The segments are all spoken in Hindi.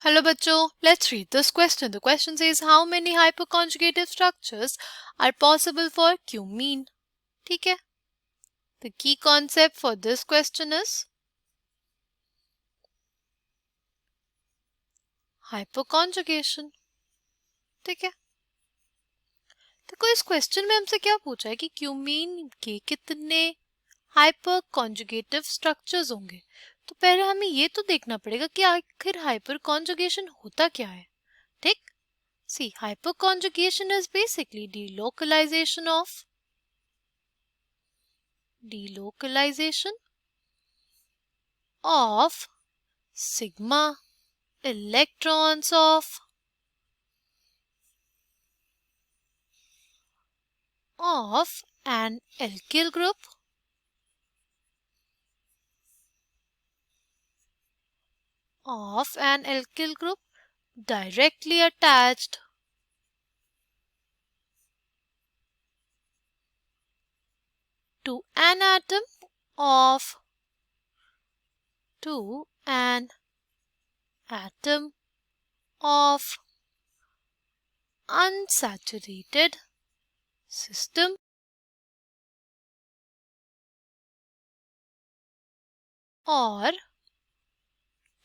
Hello बच्चों, let's read this question. The question says how many hyperconjugative structures are possible for cumene? ठीक है. The key concept for this question is hyperconjugation. ठीक है. देखो इस क्वेश्चन में हमसे क्या पूछा है कि क्यूमीन के कितने हाइपरकॉन्जुगेटिव स्ट्रक्चर्स होंगे. तो पहले हमें ये तो देखना पड़ेगा कि आखिर हाइपरकॉन्जुगेशन होता क्या है. ठीक. See, hyperconjugation is basically delocalization of sigma electrons of an alkyl group directly attached to an atom of unsaturated system or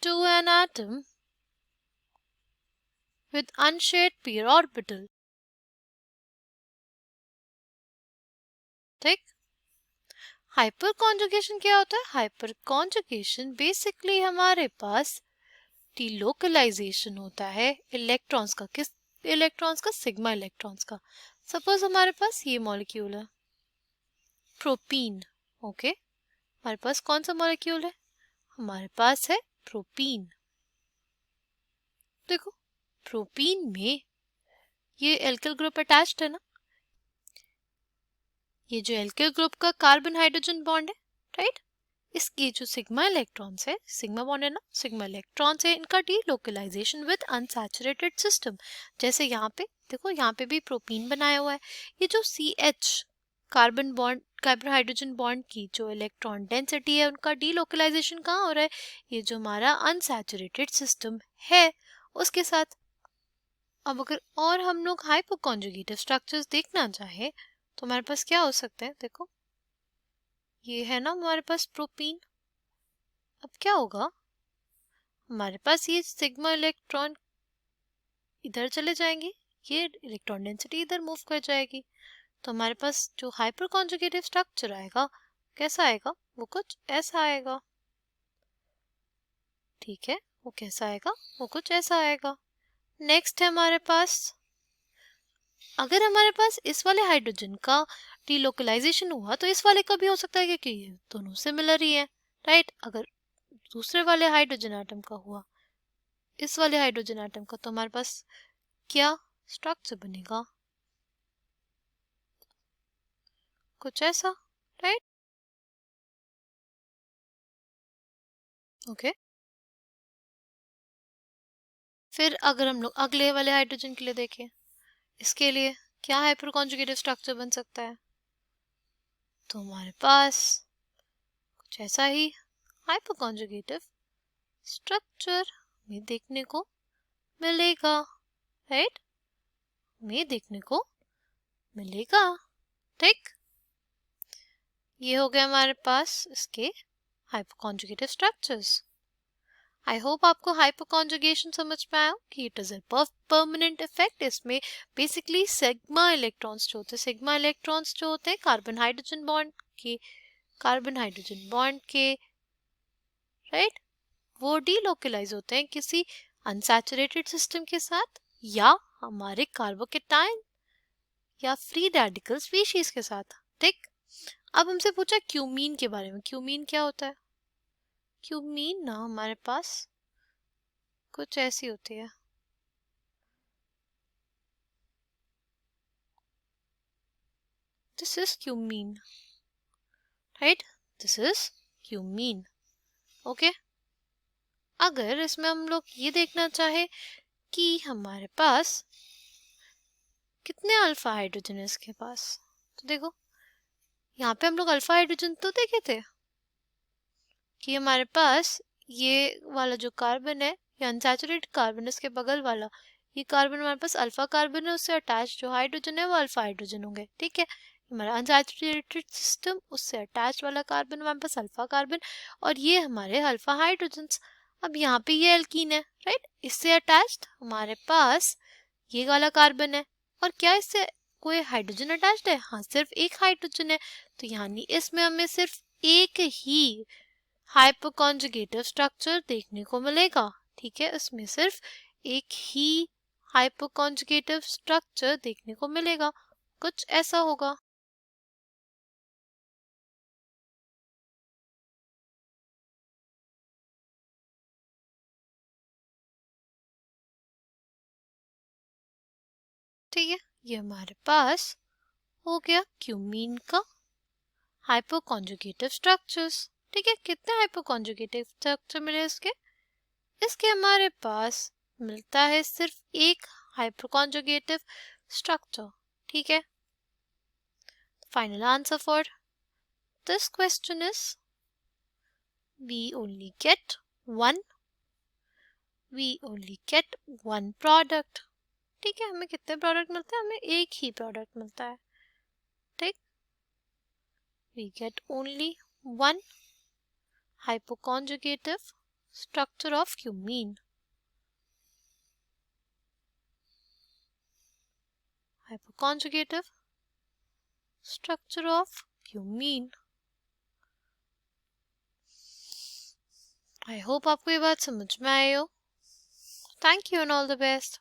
to an atom with unshared p orbital. ठीक. हाइपर कॉन्जुगेशन क्या होता है? हाइपर कॉन्जुगेशन बेसिकली हमारे पास डिलोकलाइजेशन होता है इलेक्ट्रॉन्स का. किस इलेक्ट्रॉन्स का? सिग्मा इलेक्ट्रॉन्स का. सपोज हमारे पास ये मॉलिक्यूल है प्रोपीन. ओके. हमारे पास कौन सा मॉलिक्यूल है? हमारे पास है प्रोपीन. देखो प्रोपीन में ये एल्किल ग्रुप अटैच्ड है ना. ये जो एल्किल ग्रुप का कार्बन हाइड्रोजन बॉन्ड है, राइट. इसके जो सिग्मा इलेक्ट्रॉन्स है, सिग्मा बॉन्ड है ना, सिग्मा इलेक्ट्रॉन्स है, इनका डीलोकलाइजेशन विद अनसैचुरेटेड सिस्टम. जैसे यहाँ पे देखो, यहाँ पे भी प्रोपीन बनाया हुआ है. ये जो CH carbon bond, carbon hydrogen bond की जो इलेक्ट्रॉन डेंसिटी है, उनका डीलोकलाइजेशन कहाँ हो रहा है? ये जो हमारा अनसैचुरेटेड सिस्टम है उसके साथ. अब अगर और हम लोग हाइपोकॉन्जुगेटिव स्ट्रक्चर्स देखना चाहे तो हमारे पास क्या हो सकते हैं? देखो ये है ना हमारे पास प्रोपीन. अब क्या होगा? हमारे पास ये सिग्मा इलेक्ट्रॉन इधर चले जाएंगे, ये इलेक्ट्रॉन डेंसिटी इधर मूव कर जाएगी. तो हमारे पास जो हाइपर कॉन्जुगेटिव स्ट्रक्चर आएगा कैसा आएगा? वो कुछ ऐसा आएगा. ठीक है, वो कैसा आएगा? वो कुछ ऐसा आएगा. नेक्स्ट है हमारे पास, अगर हमारे पास इस वाले हाइड्रोजन का डीलोकलाइजेशन हुआ तो इस वाले का भी हो सकता है, क्योंकि ये दोनों सिमिलर ही है, राइट. अगर दूसरे वाले हाइड्रोजन एटम का हुआ इस वाले हाइड्रोजन एटम का, तो हमारे पास क्या स्ट्रक्चर बनेगा? कुछ ऐसा, राइट. ओके. फिर अगर हम लोग अगले वाले हाइड्रोजन के लिए देखें, इसके लिए क्या हाइपर कॉन्जुगेटिव स्ट्रक्चर बन सकता है? तो हमारे पास कुछ ऐसा ही हाइपर कॉन्जुगेटिव स्ट्रक्चर में देखने को मिलेगा, राइट. में देखने को मिलेगा. ठीक. ये हो गया हमारे पास इसके हाइपोकॉन्जुगेटिव स्ट्रक्चर्स. आई होप आपको हाइपोकॉन्जुगेशन समझ में आया कि it is a permanent effect. इसमें बेसिकली सिग्मा इलेक्ट्रॉन्स जो होते हैं कार्बन हाइड्रोजन बॉन्ड के राइट, वो डीलोकलाइज होते हैं किसी अनसैचुरेटेड सिस्टम के साथ या हमारे कार्बोकेटाइन या फ्री रेडिकल स्पीशीज के साथ. ठीक. अब हमसे पूछा क्यूमीन के बारे में. क्यूमीन क्या होता है? क्यूमीन ना हमारे पास कुछ ऐसी होती है. This is cumene, right. This is cumene. Okay. अगर इसमें हम लोग ये देखना चाहे कि हमारे पास कितने अल्फा हाइड्रोजन है इसके पास, तो देखो यहाँ पे हम लोग अल्फा हाइड्रोजन तो देखे थे कि हमारे पास ये वाला जो कार्बन है ये अनसैचुरेटेड कार्बन, इसके बगल वाला ये कार्बन हमारे पास अल्फा कार्बन है, उससे अटैच जो हाइड्रोजन है वो अल्फा हाइड्रोजन होंगे, ठीक है। हमारा अनसैचुरेटेड सिस्टम, उससे अटैच वाला कार्बन हमारे पास अल्फा कार्बन, और ये हमारे अल्फा हाइड्रोजन्स। अब यहाँ पे ये एल्कीन है, राइट, इससे अटैच्ड हमारे पास ये वाला कार्बन है, और क्या इससे कोई हाइड्रोजन अटैच्ड है? हाँ, सिर्फ एक हाइड्रोजन है, तो यानी इसमें हमें सिर्फ एक ही हाइपोकॉन्जुगेटिव स्ट्रक्चर देखने को मिलेगा, ठीक है। इसमें सिर्फ एक ही हाइपोकॉन्जुगेटिव स्ट्रक्चर देखने को मिलेगा, कुछ ऐसा होगा। ठीक है, ये हमारे पास हो गया क्यूमीन का हाइपोकॉन्जुगेटिव स्ट्रक्चर्स। ठीक है, कितने हाइपोकॉन्जुगेटिव स्ट्रक्चर मिले इसके? इसके हमारे पास मिलता है सिर्फ एक हाइपोकॉन्जुगेटिव स्ट्रक्चर, ठीक है। Final answer for this question is we only get one product। ठीक है, हमें कितने प्रोडक्ट मिलते हैं? हमें एक ही प्रोडक्ट मिलता है, ठीक। we get only one hypoconjugative structure of cumene। hypoconjugative structure of cumene। I hope आपको ये बात समझ में आई हो। Thank you and all the best.